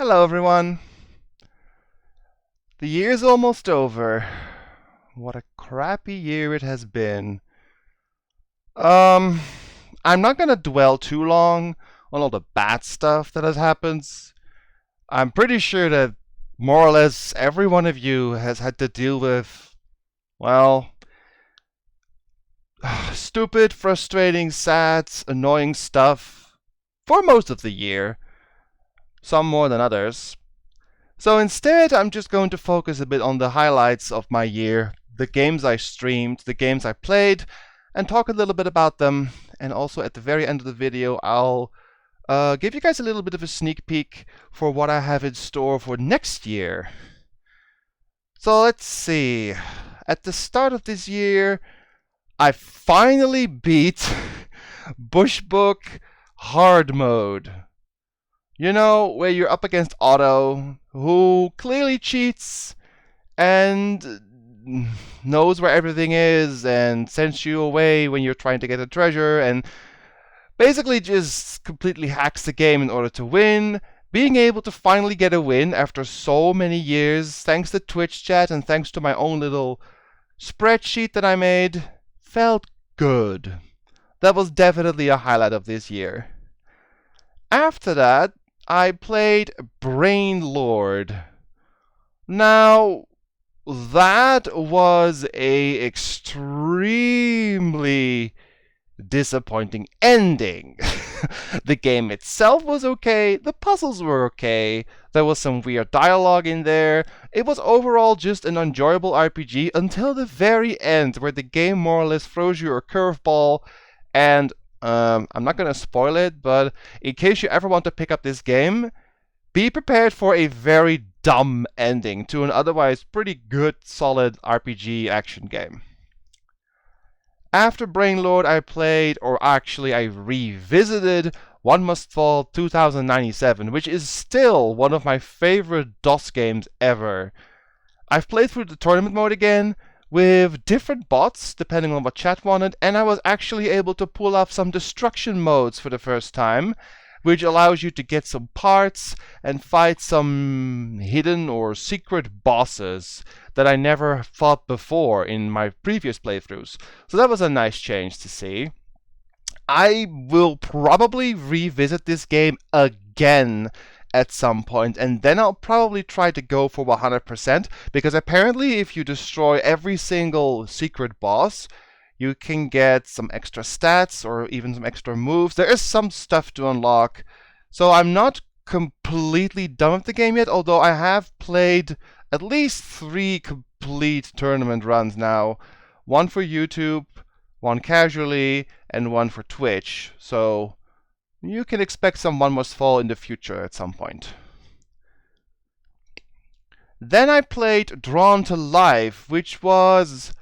Hello, everyone. The year's almost over. What a crappy year it has been. Um, I'm not gonna dwell too long on all the bad stuff that has happened. I'm pretty sure that more or less every one of you has had to deal with, well, stupid, frustrating, sad, annoying stuff for most of the year. Some more than others. So instead, I'm just going to focus a bit on the highlights of my year, the games I streamed, the games I played, and talk a little bit about them. And also at the very end of the video, I'll give you guys a little bit of a sneak peek for what I have in store for next year. So let's see. At the start of this year, I finally beat Bushbook Hard Mode. You know, where you're up against Otto, who clearly cheats and knows where everything is and sends you away when you're trying to get a treasure and basically just completely hacks the game in order to win. Being able to finally get a win after so many years, thanks to Twitch chat and thanks to my own little spreadsheet that I made, felt good. That was definitely a highlight of this year. After that, I played Brainlord. Now, that was a extremely disappointing ending. The game itself was okay, the puzzles were okay, there was some weird dialogue in there. It was overall just an enjoyable RPG until the very end, where the game more or less throws you a curveball and I'm not going to spoil it, but in case you ever want to pick up this game, be prepared for a very dumb ending to an otherwise pretty good, solid RPG action game. After Brainlord, I played, or actually I revisited, One Must Fall 2097, which is still one of my favorite DOS games ever. I've played through the tournament mode again, with different bots, depending on what chat wanted, and I was actually able to pull off some destruction modes for the first time, which allows you to get some parts and fight some hidden or secret bosses that I never fought before in my previous playthroughs. So that was a nice change to see. I will probably revisit this game again at some point, and then I'll probably try to go for 100%, because apparently if you destroy every single secret boss, you can get some extra stats or even some extra moves. There is some stuff to unlock, so I'm not completely done with the game yet, although I have played at least 3 complete tournament runs now. One for YouTube, one casually, and one for Twitch. So you can expect some One Must Fall in the future at some point. Then I played Drawn to Life, which was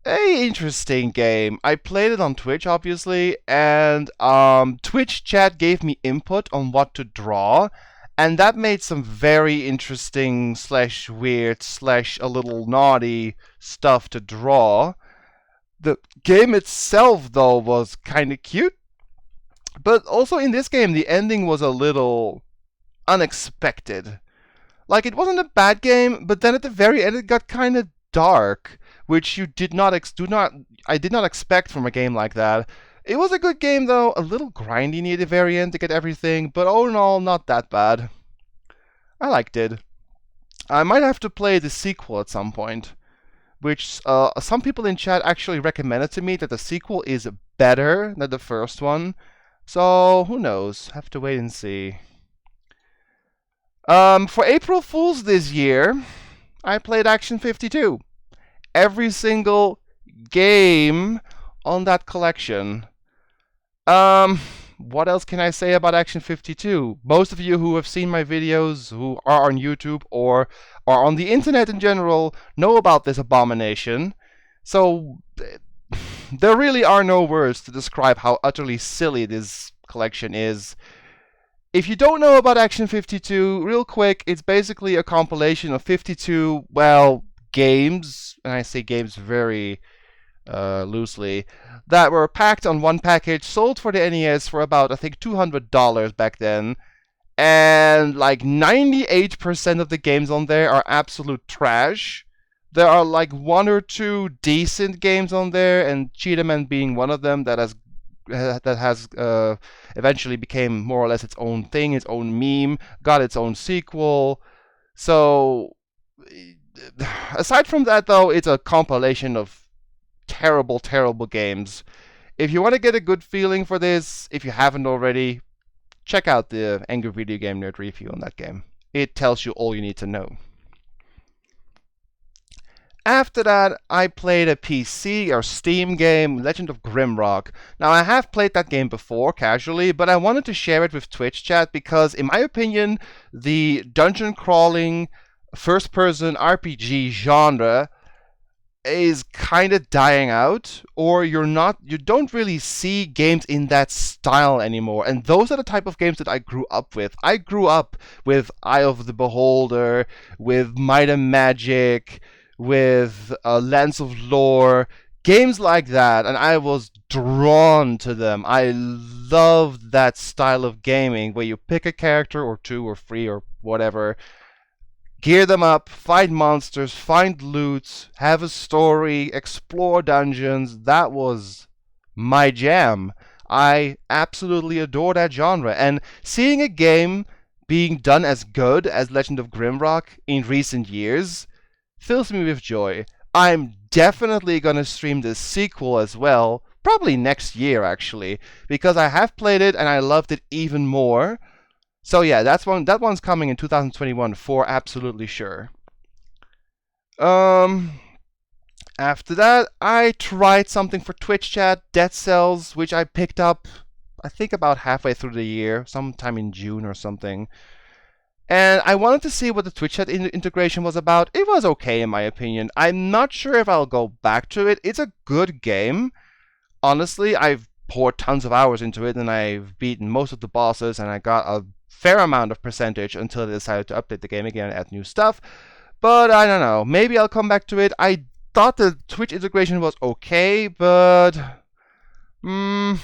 an interesting game. I played it on Twitch, obviously, and Twitch chat gave me input on what to draw, and that made some very interesting / weird / a little naughty stuff to draw. The game itself, though, was kind of cute. But also in this game, the ending was a little unexpected. Like, it wasn't a bad game, but then at the very end it got kind of dark, which you did not I did not expect from a game like that. It was a good game, though, a little grindy near the very end to get everything, but all in all, not that bad. I liked it. I might have to play the sequel at some point, which some people in chat actually recommended to me that the sequel is better than the first one. So, who knows? Have to wait and see. For April Fool's this year, I played Action 52. Every single game on that collection. What else can I say about Action 52? Most of you who have seen my videos, who are on YouTube or are on the internet in general, know about this abomination. So there really are no words to describe how utterly silly this collection is. If you don't know about Action 52, real quick, it's basically a compilation of 52, well, games, and I say games very loosely, that were packed on one package, sold for the NES for about, I think, $200 back then. And like 98% of the games on there are absolute trash. There are like one or two decent games on there, and Cheetah being one of them that has eventually became more or less its own thing, its own meme, got its own sequel. So aside from that, though, it's a compilation of terrible, terrible games. If you want to get a good feeling for this, if you haven't already, check out the Angry Video Game Nerd review on that game. It tells you all you need to know. After that, I played a PC or Steam game, Legend of Grimrock. Now, I have played that game before, casually, but I wanted to share it with Twitch chat because, in my opinion, the dungeon crawling, first person RPG genre is kind of dying out, or you don't really see games in that style anymore. And those are the type of games that I grew up with. I grew up with Eye of the Beholder, with Might and Magic, with Lands of Lore, games like that, and I was drawn to them. I loved that style of gaming where you pick a character or two or three or whatever, gear them up, fight monsters, find loot, have a story, explore dungeons. That was my jam. I absolutely adore that genre. And seeing a game being done as good as Legend of Grimrock in recent years fills me with joy. I'm definitely gonna stream the sequel as well, probably next year actually, because I have played it and I loved it even more. So yeah, that one's coming in 2021 for absolutely sure. After that, I tried something for Twitch chat, Dead Cells, which I picked up, I think about halfway through the year, sometime in June or something. And I wanted to see what the Twitch chat integration was about. It was okay in my opinion. I'm not sure if I'll go back to it. It's a good game. Honestly, I've poured tons of hours into it and I've beaten most of the bosses and I got a fair amount of percentage until they decided to update the game again and add new stuff. But I don't know. Maybe I'll come back to it. I thought the Twitch integration was okay, but in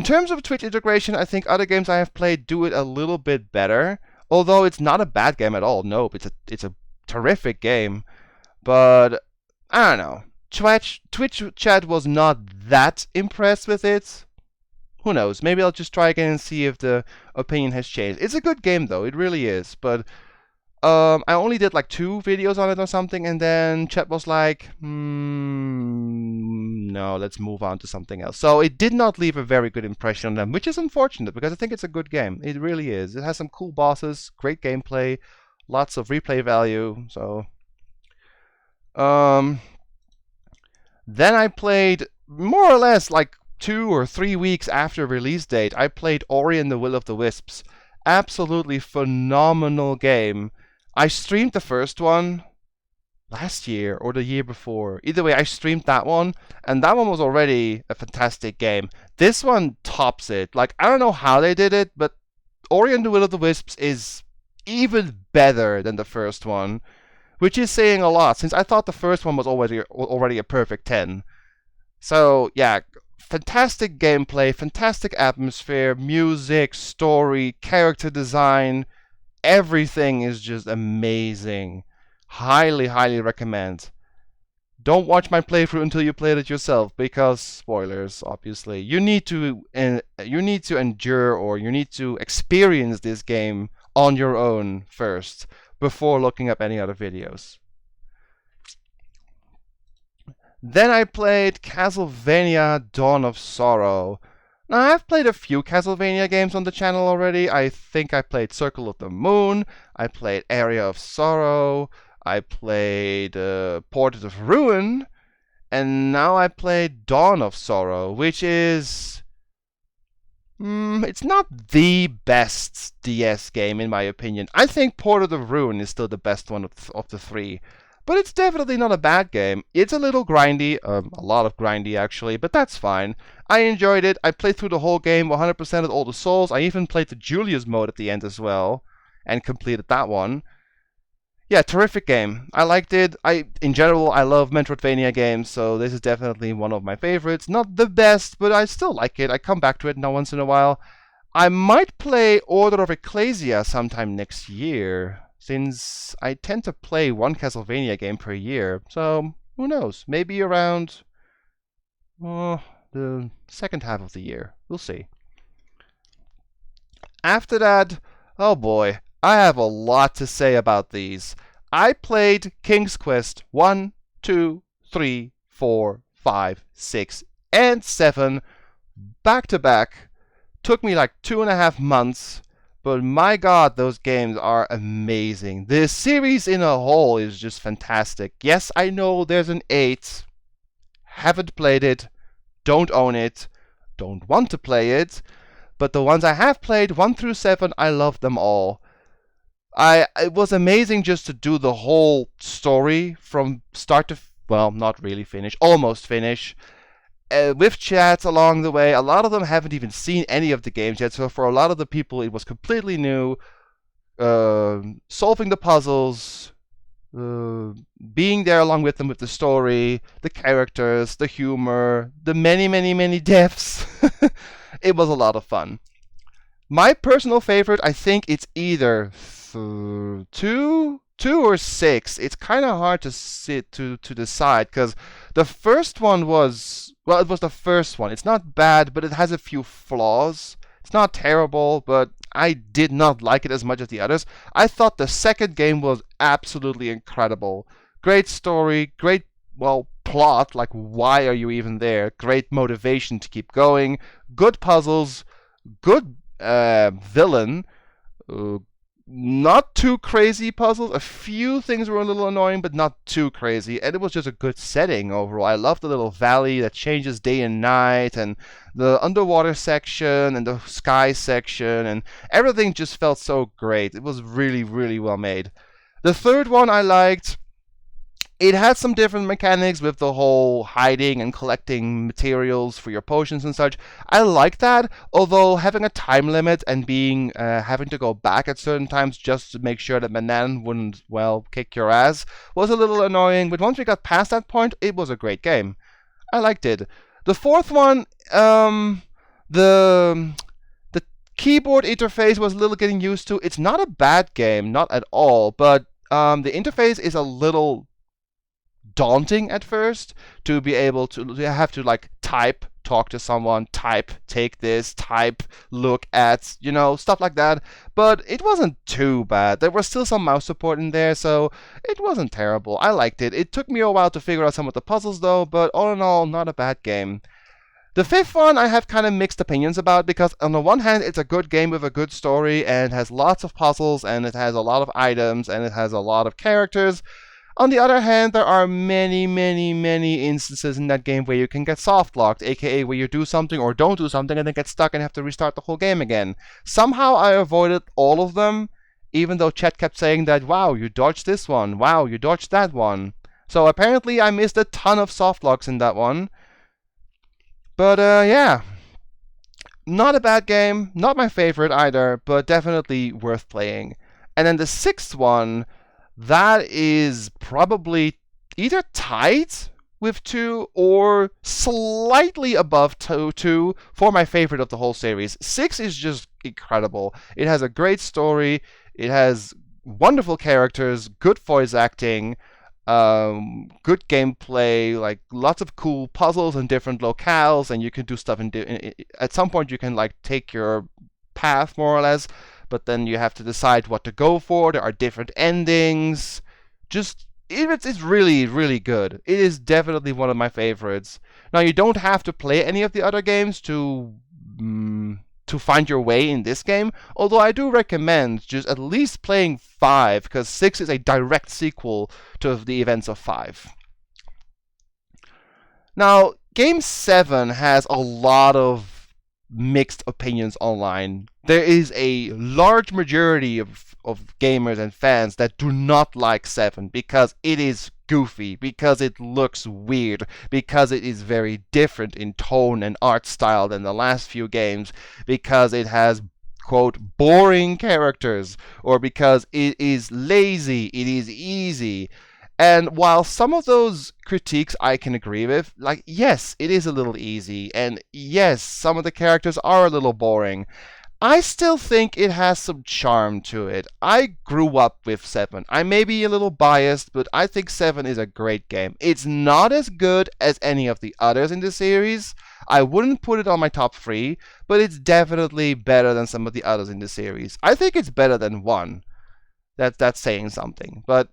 terms of Twitch integration, I think other games I have played do it a little bit better. Although it's not a bad game at all. Nope, it's a terrific game. But I don't know. Twitch chat was not that impressed with it. Who knows? Maybe I'll just try again and see if the opinion has changed. It's a good game though, it really is. But I only did like 2 videos on it or something, and then chat was like, no, let's move on to something else. So it did not leave a very good impression on them, which is unfortunate because I think it's a good game. It really is. It has some cool bosses, great gameplay, lots of replay value. So then I played more or less like 2 or 3 weeks after release date. I played Ori and the Will of the Wisps. Absolutely phenomenal game. I streamed the first one last year or the year before. Either way, I streamed that one, and that one was already a fantastic game. This one tops it. Like, I don't know how they did it, but Ori and the Will of the Wisps is even better than the first one, which is saying a lot, since I thought the first one was already a perfect 10. So, yeah, fantastic gameplay, fantastic atmosphere, music, story, character design. Everything is just amazing. Highly, highly recommend. Don't watch my playthrough until you played it yourself, because spoilers, obviously. You need to endure, or you need to experience this game on your own first before looking up any other videos. Then I played Castlevania Dawn of Sorrow. Now, I've played a few Castlevania games on the channel already. I think I played Circle of the Moon, I played Area of Sorrow, I played Portrait of Ruin, and now I played Dawn of Sorrow, which is... it's not the best DS game, in my opinion. I think Portrait of Ruin is still the best one of the 3. But it's definitely not a bad game. It's a little grindy, a lot of grindy actually, but that's fine. I enjoyed it. I played through the whole game, 100% of all the souls. I even played the Julius mode at the end as well, and completed that one. Yeah, terrific game. I liked it. In general, I love Metroidvania games, so this is definitely one of my favorites. Not the best, but I still like it. I come back to it now once in a while. I might play Order of Ecclesia sometime next year, since I tend to play one Castlevania game per year. So, who knows? Maybe around the second half of the year. We'll see. After that, oh boy, I have a lot to say about these. I played King's Quest 1, 2, 3, 4, 5, 6, and 7 back to back. Took me like 2.5 months, but my god, those games are amazing. This series in a whole is just fantastic. Yes, I know there's an 8. Haven't played it, don't own it, don't want to play it, but the ones I have played, 1 through 7, I love them all. It was amazing just to do the whole story from start to, well, not really finish, almost finish. With chats along the way. A lot of them haven't even seen any of the games yet, so for a lot of the people, it was completely new. Solving the puzzles, being there along with them with the story, the characters, the humor, the many, many, many deaths. It was a lot of fun. My personal favorite, I think it's either 2 or 6. It's kind of hard to decide, because the first one was, well, it was the first one. It's not bad, but it has a few flaws. It's not terrible, but I did not like it as much as the others. I thought the second game was absolutely incredible. Great story, great, well, plot, like why are you even there? Great motivation to keep going. Good puzzles, good villain, not too crazy puzzles. A few things were a little annoying, but not too crazy. And it was just a good setting overall. I love the little valley that changes day and night, and the underwater section, and the sky section, and everything just felt so great. It was really, really well made. The third one I liked. It had some different mechanics with the whole hiding and collecting materials for your potions and such. I like that, although having a time limit and being having to go back at certain times just to make sure that Manan wouldn't, well, kick your ass was a little annoying. But once we got past that point, it was a great game. I liked it. The fourth one, the keyboard interface was a little getting used to. It's not a bad game, not at all, but the interface is a little daunting at first, to be able to have to like type, talk to someone, type, take this, type, look at, stuff like that. But it wasn't too bad. There was still some mouse support in there, so it wasn't terrible. I liked it. It took me a while to figure out some of the puzzles though, but all in all, not a bad game. The fifth one I have kind of mixed opinions about, because on the one hand, it's a good game with a good story and has lots of puzzles and it has a lot of items and it has a lot of characters. On the other hand, there are many, many, many instances in that game where you can get soft-locked, aka where you do something or don't do something and then get stuck and have to restart the whole game again. Somehow I avoided all of them, even though chat kept saying that, wow, you dodged this one, wow, you dodged that one. So apparently I missed a ton of soft-locks in that one. But yeah, not a bad game, not my favorite either, but definitely worth playing. And then the sixth one, that is probably either tied with 2 or slightly above 2 for my favorite of the whole series. 6 is just incredible. It has a great story. It has wonderful characters, good voice acting, good gameplay, like lots of cool puzzles in different locales, and you can do stuff at some point you can like take your path more or less, but then you have to decide what to go for. There are different endings. It's really, really good. It is definitely one of my favorites. Now, you don't have to play any of the other games to find your way in this game, although I do recommend just at least playing 5, because 6 is a direct sequel to the events of 5. Now, Game 7 has a lot of mixed opinions online. There is a large majority of gamers and fans that do not like 7 because it is goofy, because it looks weird, because it is very different in tone and art style than the last few games, because it has, quote, boring characters, or because it is lazy, it is easy. And while some of those critiques I can agree with, like, yes, it is a little easy, and yes, some of the characters are a little boring, I still think it has some charm to it. I grew up with 7. I may be a little biased, but I think 7 is a great game. It's not as good as any of the others in the series. I wouldn't put it on my top 3, but it's definitely better than some of the others in the series. I think it's better than 1. That's saying something. But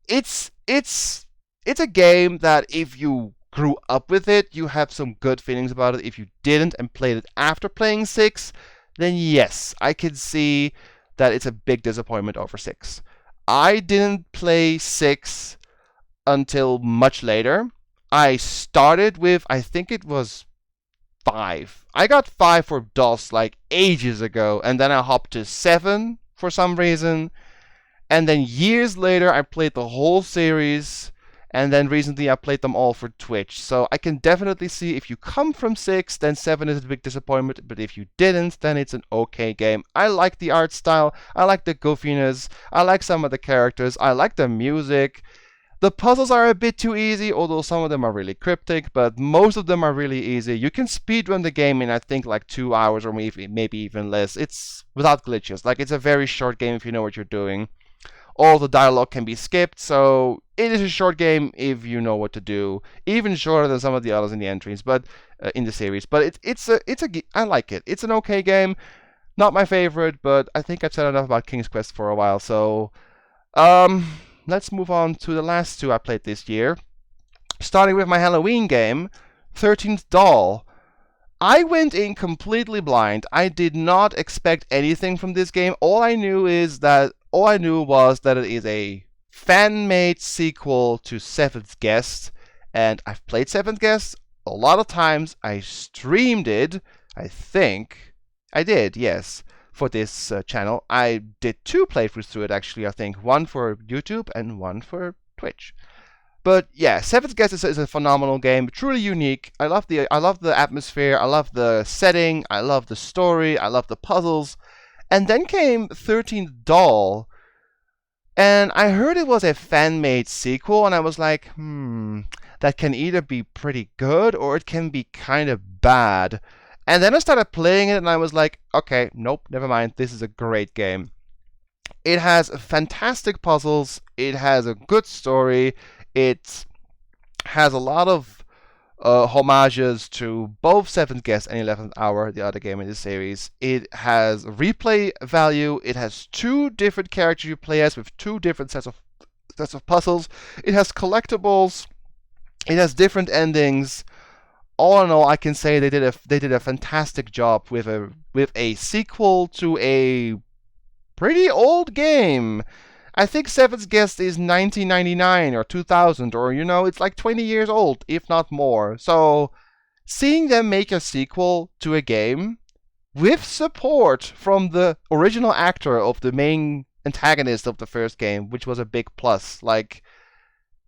it's a game that if you grew up with it, you have some good feelings about it. If you didn't and played it after playing 6, then yes, I can see that it's a big disappointment over 6. I didn't play 6 until much later. I started with, I think it was 5. I got 5 for DOS like ages ago, and then I hopped to 7 for some reason. And then years later, I played the whole series. And then recently, I played them all for Twitch. So I can definitely see if you come from 6, then 7 is a big disappointment. But if you didn't, then it's an okay game. I like the art style. I like the goofiness. I like some of the characters. I like the music. The puzzles are a bit too easy, although some of them are really cryptic, but most of them are really easy. You can speedrun the game in, I think, like 2 hours or maybe even less. It's without glitches. Like, it's a very short game if you know what you're doing. All the dialogue can be skipped, so it is a short game if you know what to do. Even shorter than some of the others in the entries, but in the series. But I like it. It's an okay game. Not my favorite, but I think I've said enough about King's Quest for a while. So, let's move on to the last 2 I played this year. Starting with my Halloween game, 13th Doll. I went in completely blind. I did not expect anything from this game. All I knew was that it is a fan-made sequel to Seventh Guest, and I've played Seventh Guest a lot of times. I streamed it, I think. I did, yes, for this channel. I did 2 playthroughs through it, actually, I think. One for YouTube and one for Twitch. But yeah, Seventh Guest is a phenomenal game, truly unique. I love the atmosphere, I love the setting, I love the story, I love the puzzles. And then came 13th Doll, and I heard it was a fan-made sequel, and I was like, that can either be pretty good or it can be kind of bad. And then I started playing it, and I was like, okay, nope, never mind, this is a great game. It has fantastic puzzles, it has a good story, it has a lot of homages to both 7th Guest and 11th Hour, the other game in this series. It has replay value. It has 2 different characters you play as with 2 different sets of puzzles. It has collectibles. It has different endings. All in all, I can say they did a fantastic job with a sequel to a pretty old game. I think 7th Guest is 1999 or 2000, or, it's like 20 years old, if not more. So, seeing them make a sequel to a game with support from the original actor of the main antagonist of the first game, which was a big plus. Like,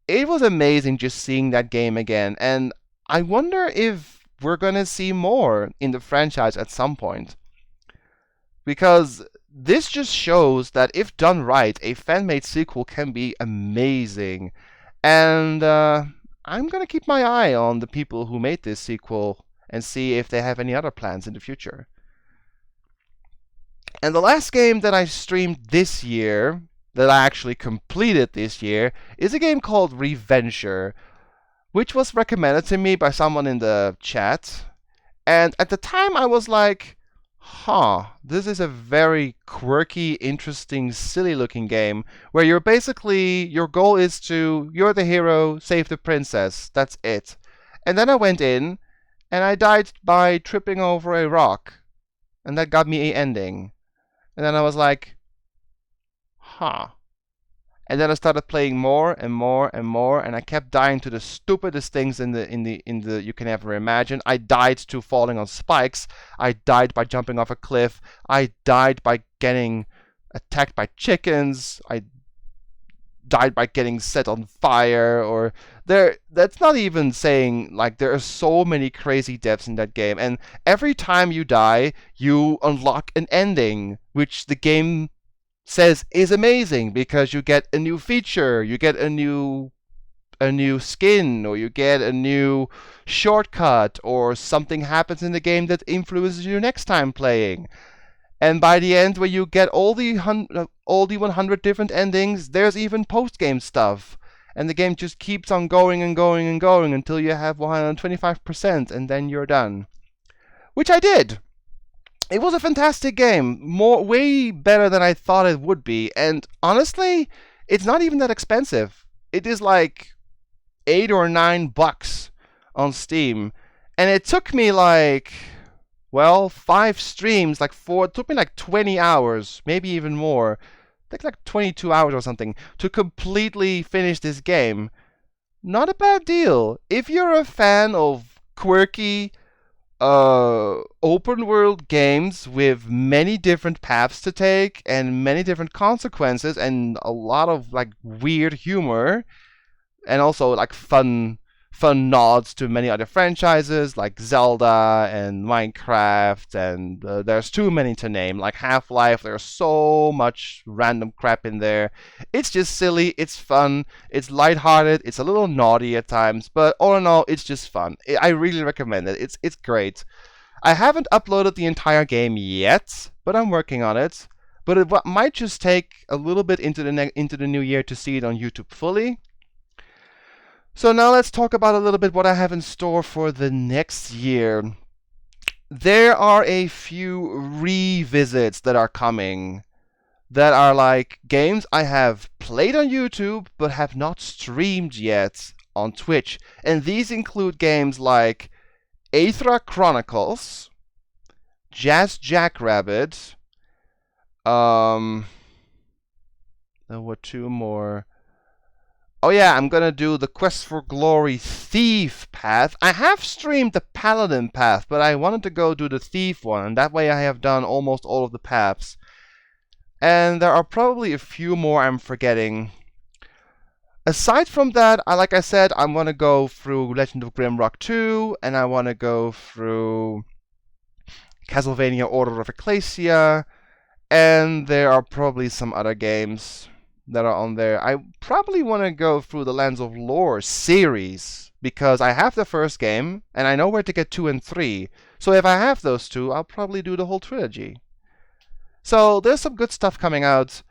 it was amazing just seeing that game again. And I wonder if we're gonna see more in the franchise at some point. Because this just shows that if done right, a fan-made sequel can be amazing. And I'm going to keep my eye on the people who made this sequel and see if they have any other plans in the future. And the last game that I streamed this year, that I actually completed this year, is a game called Reventure, which was recommended to me by someone in the chat. And at the time I was like, this is a very quirky, interesting, silly-looking game where your goal is you're the hero, save the princess. That's it. And then I went in, and I died by tripping over a rock. And that got me an ending. And then I was like, And then I started playing more and more and more, and I kept dying to the stupidest things in the you can ever imagine. I died to falling on spikes. I died by jumping off a cliff. I died by getting attacked by chickens. I died by getting set on fire. Or that's not even saying, like, there are so many crazy deaths in that game, and every time you die, you unlock an ending, which the game says is amazing because you get a new feature, you get a new skin, or you get a new shortcut, or something happens in the game that influences you next time playing. And by the end, where you get all the 100 different endings, there's even post-game stuff. And the game just keeps on going and going and going until you have 125%, and then you're done. Which I did. It was a fantastic game, way better than I thought it would be. And honestly, it's not even that expensive. It is like $8 or $9 on Steam, and it took me like, well, 5 streams, it took me like 20 hours, maybe even more. I think like 22 hours or something to completely finish this game. Not a bad deal. If you're a fan of quirky, open world games with many different paths to take and many different consequences and a lot of like weird humor and also like fun nods to many other franchises like Zelda and Minecraft, and there's too many to name, like Half-Life. There's so much random crap in there. It's just silly, it's fun, it's lighthearted, it's a little naughty at times, but all in all, it's just fun. I really recommend it. It's great. I haven't uploaded the entire game yet, but I'm working on it. But it might just take a little bit into the new year to see it on YouTube fully. So now let's talk about a little bit what I have in store for the next year. There are a few revisits that are coming that are like games I have played on YouTube but have not streamed yet on Twitch. And these include games like Aethra Chronicles, Jazz Jackrabbit, there were 2 more. Oh yeah, I'm gonna do the Quest for Glory Thief path. I have streamed the Paladin path, but I wanted to go do the Thief one, and that way I have done almost all of the paths. And there are probably a few more I'm forgetting. Aside from that, like I said, I'm gonna go through Legend of Grimrock 2, and I wanna go through Castlevania Order of Ecclesia, and there are probably some other games that are on there. I probably want to go through the Lands of Lore series, because I have the first game, and I know where to get 2 and 3. So if I have those 2, I'll probably do the whole trilogy. So there's some good stuff coming out.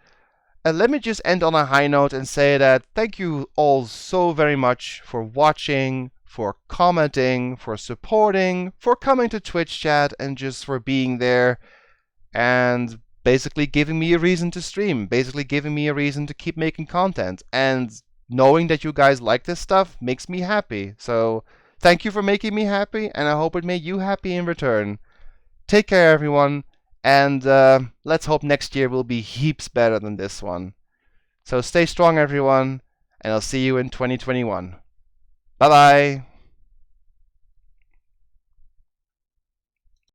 And let me just end on a high note and say that thank you all so very much for watching, for commenting, for supporting, for coming to Twitch chat, and just for being there. And basically giving me a reason to stream, basically giving me a reason to keep making content. And knowing that you guys like this stuff makes me happy. So thank you for making me happy, and I hope it made you happy in return. Take care, everyone, and let's hope next year will be heaps better than this one. So stay strong, everyone, and I'll see you in 2021. Bye-bye.